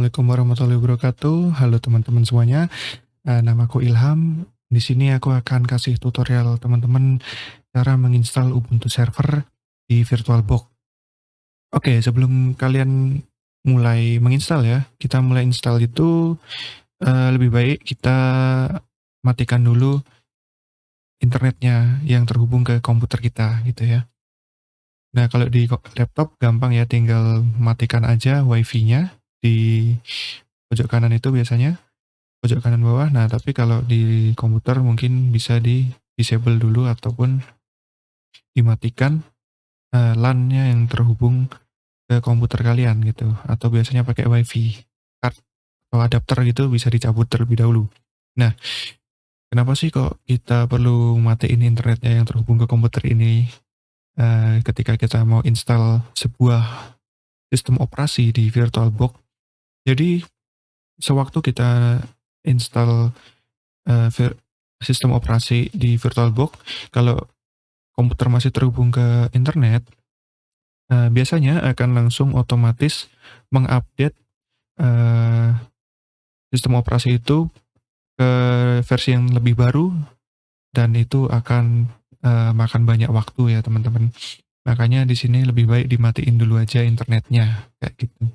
Assalamualaikum warahmatullahi wabarakatuh. Halo teman-teman semuanya, namaku Ilham. Di sini aku akan kasih tutorial teman-teman cara menginstal Ubuntu Server di VirtualBox. Oke, sebelum kalian mulai menginstal ya, kita mulai install itu, lebih baik kita matikan dulu internetnya yang terhubung ke komputer kita, gitu ya. Nah, kalau di laptop gampang ya, tinggal matikan aja WiFi-nya di pojok kanan itu biasanya. Pojok kanan bawah. Nah, tapi kalau di komputer mungkin bisa di-disable dulu ataupun dimatikan, LAN-nya yang terhubung ke komputer kalian gitu, atau biasanya pakai WiFi card atau adapter gitu bisa dicabut terlebih dahulu. Nah, kenapa sih kok kita perlu matiin internetnya yang terhubung ke komputer ini, ketika kita mau install sebuah sistem operasi di VirtualBox? Jadi, sewaktu kita install Eee, vir sistem operasi di VirtualBox, kalau komputer masih terhubung ke internet, biasanya akan langsung otomatis mengupdate, eee, sistem operasi itu ke versi yang lebih baru dan itu akan, makan banyak waktu ya teman-teman. Makanya di sini lebih baik dimatiin dulu aja internetnya, kayak gitu.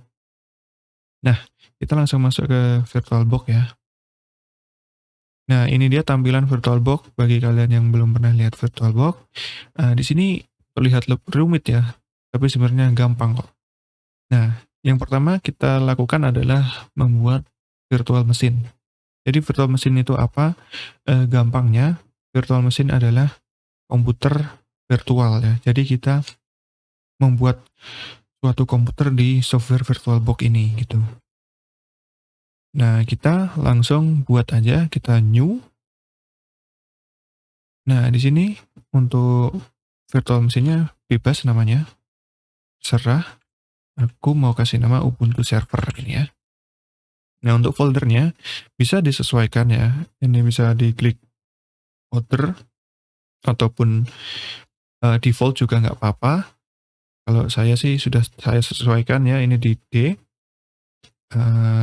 Nah, kita langsung masuk ke VirtualBox ya. Nah, ini dia tampilan VirtualBox bagi kalian yang belum pernah lihat VirtualBox. Di sini terlihat rumit ya, tapi sebenarnya gampang kok. Nah, yang pertama kita lakukan adalah membuat virtual machine. Jadi virtual machine itu apa? Gampangnya, virtual machine adalah komputer virtual ya. Jadi kita membuat suatu komputer di software VirtualBox ini gitu. Nah, kita langsung buat aja, kita new. Nah, di sini untuk virtual machine-nya bebas namanya, terserah. Aku mau kasih nama Ubuntu Server ini ya. Nah, untuk foldernya bisa disesuaikan ya. Ini bisa diklik folder ataupun default juga nggak apa-apa. Kalau saya sih sudah saya sesuaikan ya, ini di D.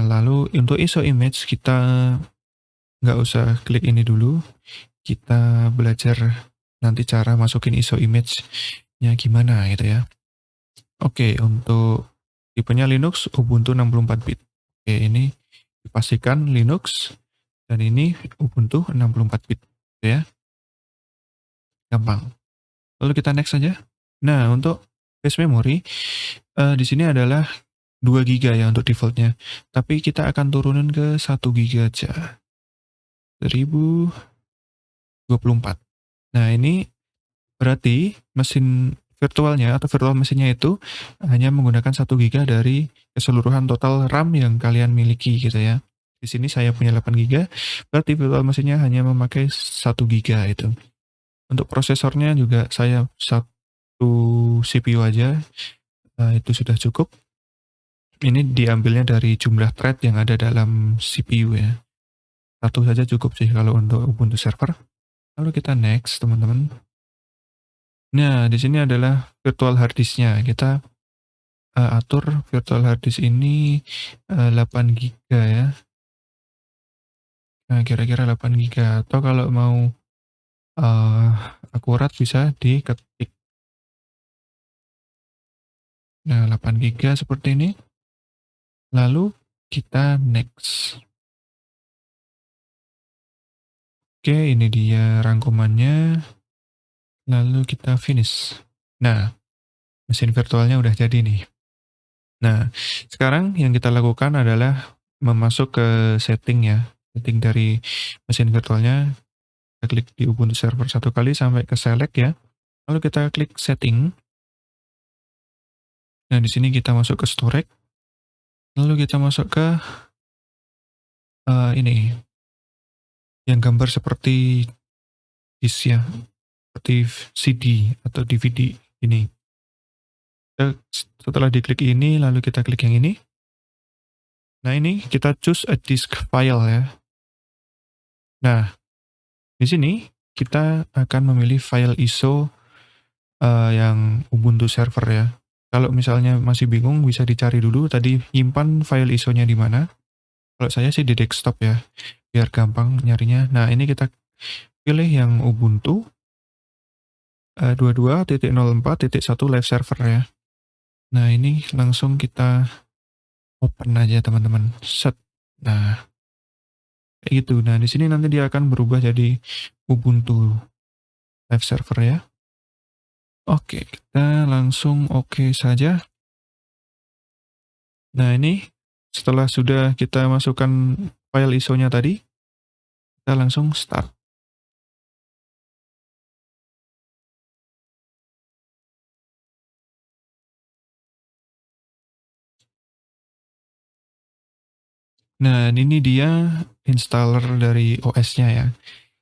Lalu untuk ISO image kita nggak usah klik ini dulu. Kita belajar nanti cara masukin ISO image-nya gimana gitu ya. Oke, untuk tipenya Linux Ubuntu 64 bit. Oke, ini dipastikan Linux dan ini Ubuntu 64 bit gitu ya. Gampang. Lalu kita next saja. Nah, untuk cache memory di sini adalah 2 giga ya untuk defaultnya. Tapi kita akan turunin ke 1 giga aja. 1024. Nah, ini berarti mesin virtualnya atau virtual mesinnya itu hanya menggunakan 1 giga dari keseluruhan total RAM yang kalian miliki gitu ya. Di sini saya punya 8 giga, berarti virtual mesinnya hanya memakai 1 giga itu. Untuk prosesornya juga saya 1 CPU aja, itu sudah cukup. Ini diambilnya dari jumlah thread yang ada dalam CPU ya. 1 saja cukup sih kalau untuk Ubuntu server. Lalu kita next teman-teman. Nah, di sini adalah virtual hard disk-nya. Kita atur virtual hard disk ini 8 giga ya. Nah, kira-kira 8 giga atau kalau mau akurat bisa diketik. Nah, 8 giga seperti ini. Lalu kita next. Oke, ini dia rangkumannya. Lalu kita finish. Nah, mesin virtualnya udah jadi nih. Nah, sekarang yang kita lakukan adalah memasuk ke setting ya. Setting dari mesin virtualnya, kita klik di Ubuntu Server 1 kali sampai ke select ya. Lalu kita klik setting. Nah, di sini kita masuk ke storage. Lalu kita masuk ke ini yang gambar seperti disk ya, seperti CD atau DVD ini. Setelah diklik ini, lalu kita klik yang ini. Nah, ini kita choose a disk file ya. Nah, di sini kita akan memilih file ISO yang Ubuntu server ya. Kalau misalnya masih bingung bisa dicari dulu tadi nyimpan file ISO-nya di mana. Kalau saya sih di desktop ya, biar gampang nyarinya. Nah, ini kita pilih yang Ubuntu 22.04.1 live server ya. Nah, ini langsung kita open aja teman-teman. Set. Nah, kayak gitu. Nah, di sini nanti dia akan berubah jadi Ubuntu live server ya. Oke, kita langsung oke saja. Nah, ini setelah sudah kita masukkan file ISO-nya tadi, kita langsung start. Nah, ini dia installer dari OS-nya ya.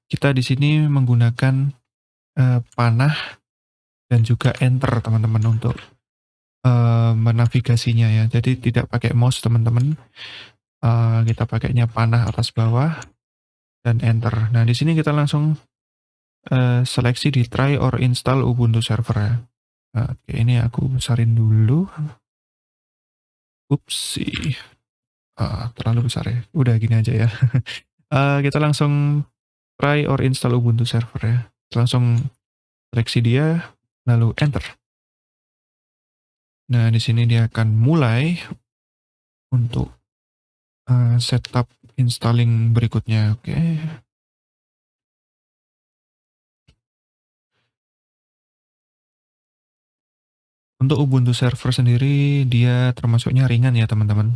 Kita di sini menggunakan panah dan juga enter teman-teman untuk menavigasinya ya. Jadi tidak pakai mouse teman-teman. Kita pakainya panah atas bawah dan enter. Nah, di sini kita langsung seleksi di try or install Ubuntu server ya. Oke, ini aku besarin dulu. Upsi, terlalu besar ya. Udah gini aja ya. Kita langsung try or install Ubuntu server ya. Langsung seleksi dia, lalu enter. Nah, di sini dia akan mulai untuk setup installing berikutnya. Oke. Untuk Ubuntu server sendiri dia termasuknya ringan ya teman-teman.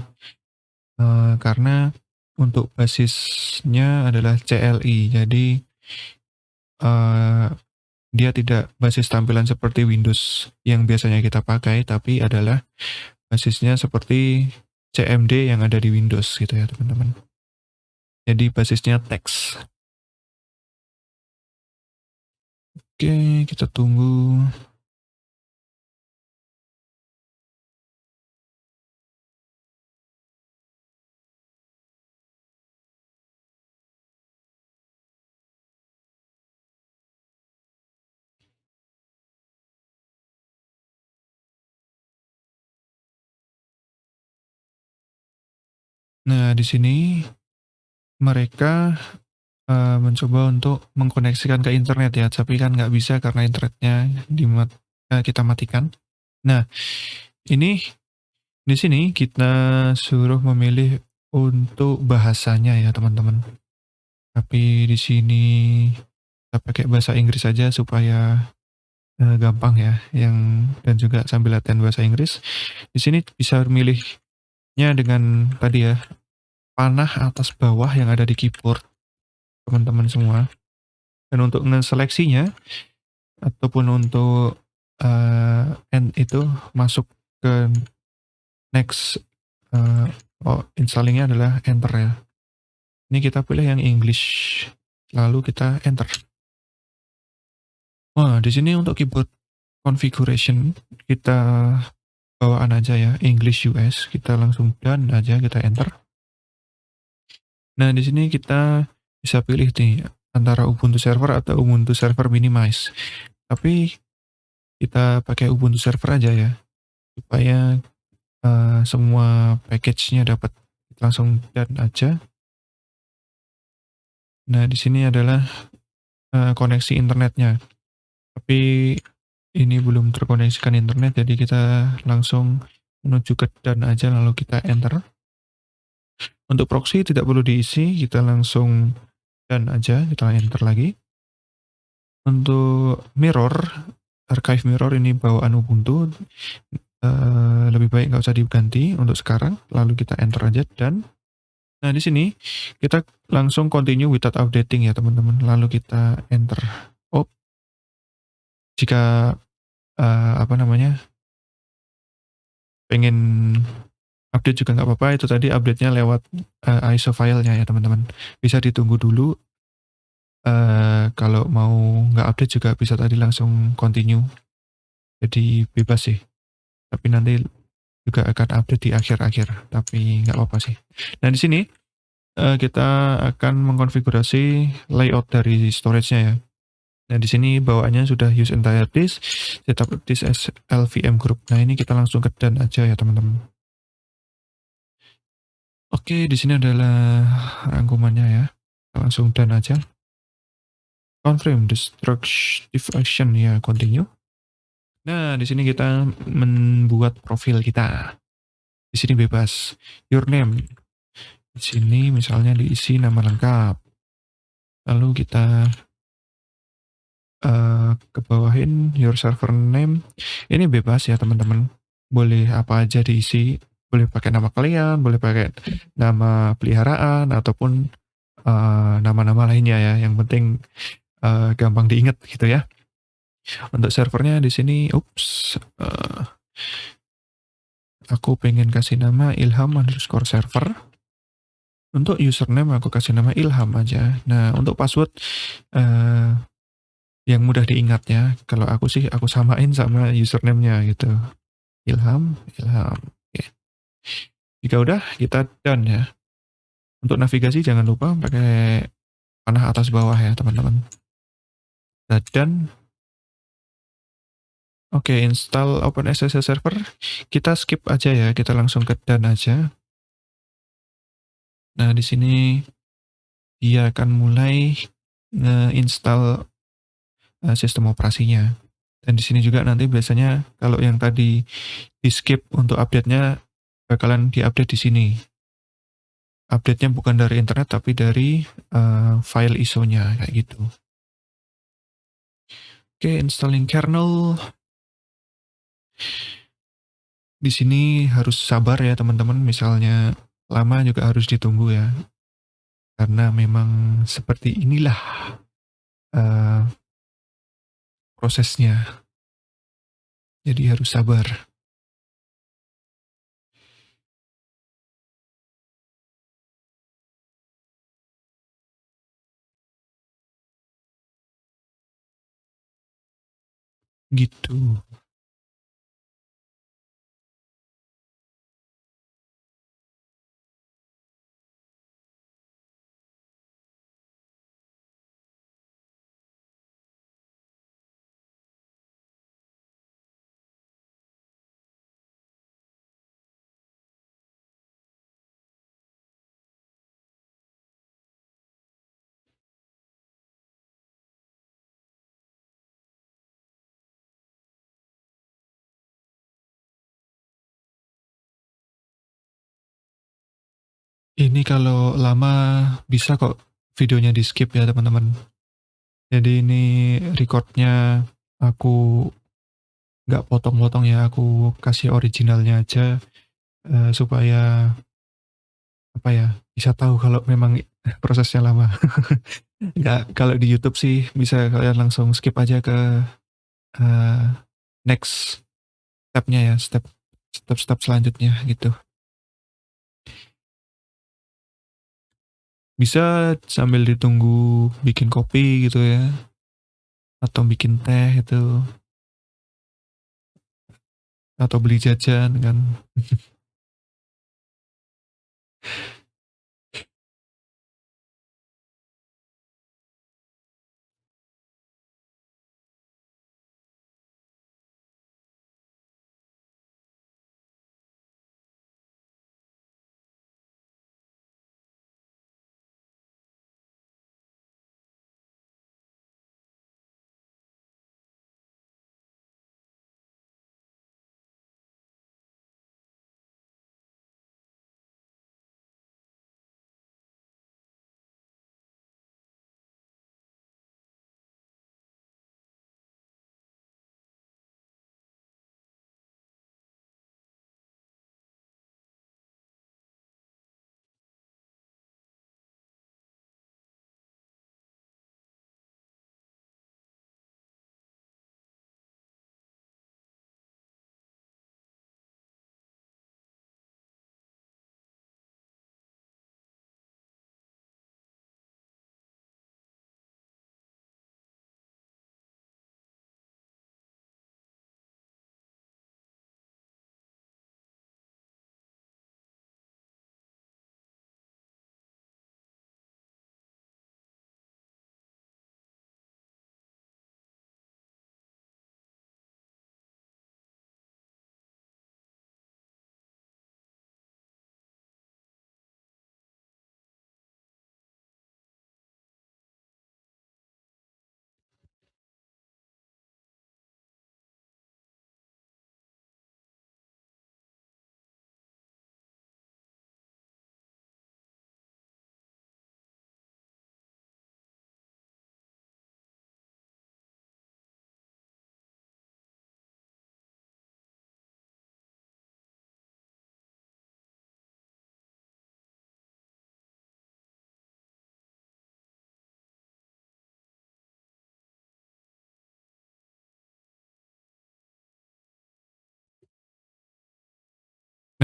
Karena untuk basisnya adalah CLI, jadi dia tidak basis tampilan seperti Windows yang biasanya kita pakai, tapi adalah basisnya seperti CMD yang ada di Windows gitu ya teman-teman. Jadi basisnya teks. Oke, kita tunggu. Nah, di sini mereka mencoba untuk mengkoneksikan ke internet ya, tapi kan nggak bisa karena internetnya kita matikan. Nah, ini di sini kita suruh memilih untuk bahasanya ya teman-teman. Tapi di sini kita pakai bahasa Inggris saja supaya gampang ya, dan juga sambil latihan bahasa Inggris. Di sini bisa milihnya dengan tadi ya, panah atas bawah yang ada di keyboard teman-teman semua. Dan untuk seleksinya ataupun untuk end itu masuk ke next installingnya adalah enter ya. Ini kita pilih yang English, lalu kita enter. Wah, di sini untuk keyboard configuration kita bawaan aja ya, English US. Kita langsung done aja, kita enter. Nah, di sini kita bisa pilih nih antara Ubuntu server atau Ubuntu server minimize. Tapi kita pakai Ubuntu server aja ya, supaya semua package-nya dapat langsung done aja. Nah, di sini adalah koneksi internetnya. Tapi ini belum terkoneksikan internet, jadi kita langsung menuju ke done aja, lalu kita enter. Untuk proxy tidak perlu diisi, kita langsung done aja, kita enter lagi. Untuk mirror, archive mirror ini bawaan Ubuntu, lebih baik nggak usah diganti untuk sekarang, lalu kita enter aja dan nah di sini kita langsung continue without updating ya teman-teman, lalu kita enter. Oh, jika pengen update juga nggak apa-apa, itu tadi update-nya lewat ISO filenya ya teman-teman. Bisa ditunggu dulu. Kalau mau nggak update juga bisa tadi langsung continue. Jadi bebas sih. Tapi nanti juga akan update di akhir-akhir. Tapi nggak apa-apa sih. Nah di sini kita akan mengkonfigurasi layout dari storage-nya ya. Nah, di sini bawaannya sudah use entire disk, setup disk as LVM group. Nah, ini kita langsung ke done aja ya, teman-teman. Oke, di sini adalah rangkumannya ya. Kita langsung done aja. Confirm destructive action ya, continue. Nah, di sini kita membuat profil kita. Di sini bebas. Your name. Di sini misalnya diisi nama lengkap. Lalu kita ke bawahin your server name. Ini bebas ya, teman-teman. Boleh apa aja diisi. Boleh pakai nama kalian, boleh pakai nama peliharaan ataupun nama-nama lainnya ya. Yang penting gampang diingat gitu ya. Untuk servernya di sini, aku pengen kasih nama Ilham underscore server. Untuk username aku kasih nama Ilham aja. Nah, untuk password yang mudah diingat ya. Kalau aku sih aku samain sama username-nya gitu. Ilham, Ilham. Oke. Jika udah, kita done ya. Untuk navigasi jangan lupa pakai panah atas bawah ya, teman-teman. Kita done. Oke, install OpenSSL server. Kita skip aja ya, kita langsung ke done aja. Nah, di sini dia akan mulai nge-install sistem operasinya. Dan di sini juga nanti biasanya kalau yang tadi di skip untuk update-nya bakalan diupdate di sini. Update-nya bukan dari internet tapi dari file ISO-nya kayak gitu. Oke, installing kernel. Di sini harus sabar ya teman-teman, misalnya lama juga harus ditunggu ya. Karena memang seperti inilah uh, prosesnya. Jadi harus sabar. Gitu. Ini kalau lama bisa kok videonya di skip ya teman-teman. Jadi ini recordnya aku nggak potong-potong ya, aku kasih originalnya aja supaya apa ya, bisa tahu kalau memang prosesnya lama. Nggak, kalau di YouTube sih bisa kalian langsung skip aja ke eh, next step-nya ya, step selanjutnya gitu. Bisa sambil ditunggu bikin kopi gitu ya, atau bikin teh itu, atau beli jajan kan.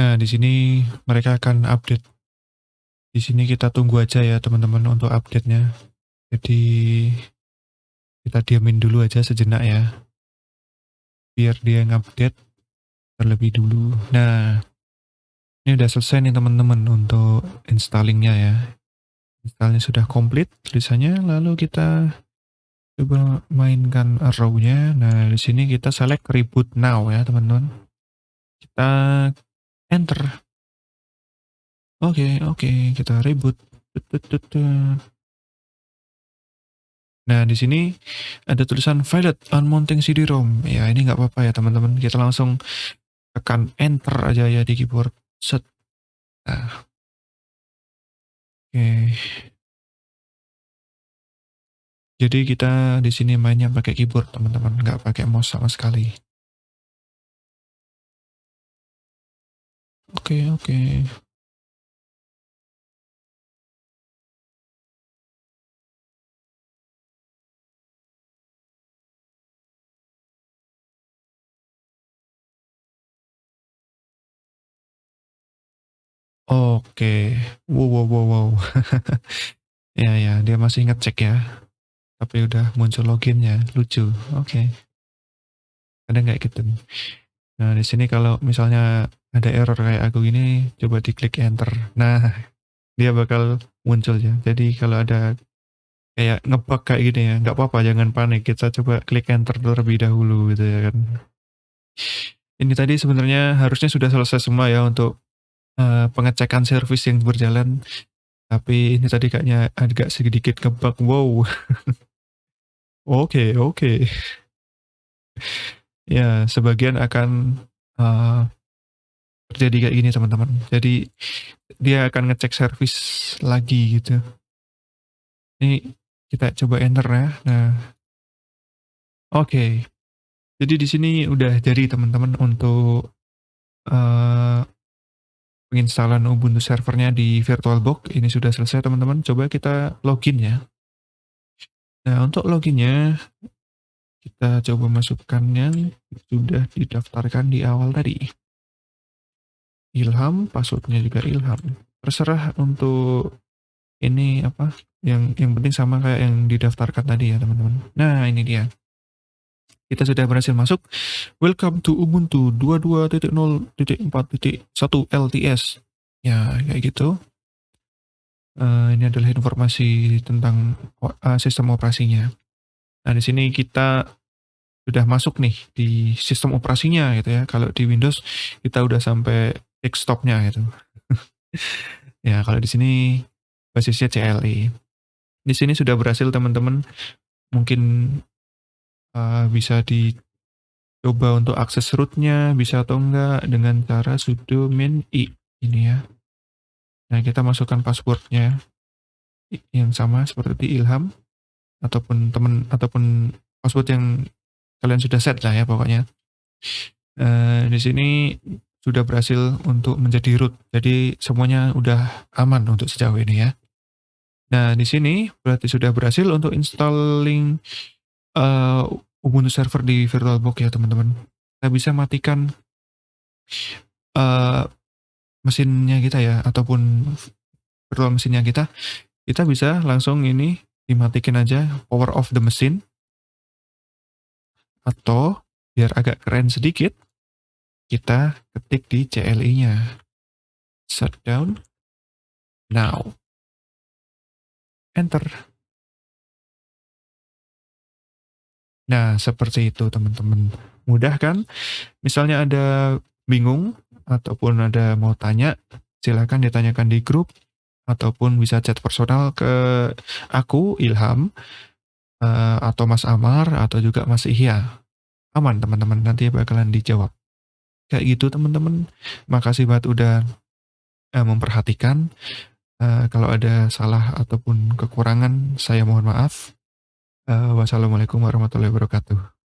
Nah, di sini mereka akan update. Di sini kita tunggu aja ya teman-teman untuk update-nya. Jadi kita diamin dulu aja sejenak ya, biar dia ngupdate terlebih dulu. Nah, ini udah selesai nih teman-teman untuk installingnya ya. Installnya sudah komplit tulisannya, lalu kita coba mainkan arrow-nya. Nah, di sini kita select reboot now ya teman-teman. Kita enter. Oke, oke, kita reboot. Tut, tut, tut, tut. Nah, di sini ada tulisan failed unmounting CD-ROM. Ya, ini nggak apa-apa ya teman-teman. Kita langsung tekan enter aja ya di keyboard. Set. Nah, oke. Jadi kita di sini mainnya pakai keyboard teman-teman, nggak pakai mouse sama sekali. Oke, oke. Oke. Wow, wow, wow, wow. Ya, ya, dia masih ngecek ya. Tapi udah muncul loginnya, lucu. Oke. Ada nggak gitu? Nah, di sini kalau misalnya ada error kayak aku gini, coba diklik enter. Nah, dia bakal muncul ya. Jadi kalau ada kayak ngebug kayak gini ya, nggak apa-apa, jangan panik. Kita coba klik enter terlebih dahulu gitu ya kan. Ini tadi sebenarnya harusnya sudah selesai semua ya untuk pengecekan servis yang berjalan. Tapi ini tadi kayaknya agak sedikit ngebug. Wow. Oke, oke. Ya, sebagian akan eh, terjadi kayak gini teman-teman. Jadi dia akan ngecek servis lagi gitu. Ini kita coba enter ya. Nah, oke. Jadi di sini udah jadi teman-teman untuk eh, penginstalan Ubuntu servernya di VirtualBox. Ini sudah selesai teman-teman. Coba kita login ya. Nah, untuk loginnya kita coba masukkan yang sudah didaftarkan di awal tadi. Ilham, passwordnya juga Ilham. Terserah untuk ini apa, yang penting sama kayak yang didaftarkan tadi ya teman-teman. Nah, ini dia. Kita sudah berhasil masuk. Welcome to Ubuntu 22.0.4.1 LTS. Ya, kayak gitu. Ini adalah informasi tentang sistem operasinya. Nah, di sini kita sudah masuk nih di sistem operasinya gitu ya. Kalau di Windows kita udah sampai desktopnya gitu. Ya, kalau di sini basisnya CLI. Di sini sudah berhasil teman-teman. Mungkin bisa dicoba untuk akses rootnya, bisa atau enggak dengan cara sudo min i ini ya. Nah, kita masukkan passwordnya yang sama seperti Ilham ataupun teman ataupun password yang kalian sudah set lah ya pokoknya. Di sini sudah berhasil untuk menjadi root. Jadi semuanya udah aman untuk sejauh ini ya. Nah, di sini berarti sudah berhasil untuk installing Ubuntu server di VirtualBox ya teman-teman. Kita bisa matikan uh, mesinnya kita ya, ataupun virtual mesinnya kita bisa langsung ini dimatikan aja power off the machine, atau biar agak keren sedikit, kita ketik di CLI-nya. Shutdown now. Enter. Nah, seperti itu teman-teman. Mudah kan? Misalnya ada bingung ataupun ada mau tanya, silakan ditanyakan di grup ataupun bisa chat personal ke aku Ilham atau Mas Amar atau juga Mas Ihya. Aman teman-teman, nanti bakalan dijawab. Kayak gitu teman-teman. Makasih banget udah memperhatikan. Kalau ada salah ataupun kekurangan, saya mohon maaf. Wassalamualaikum warahmatullahi wabarakatuh.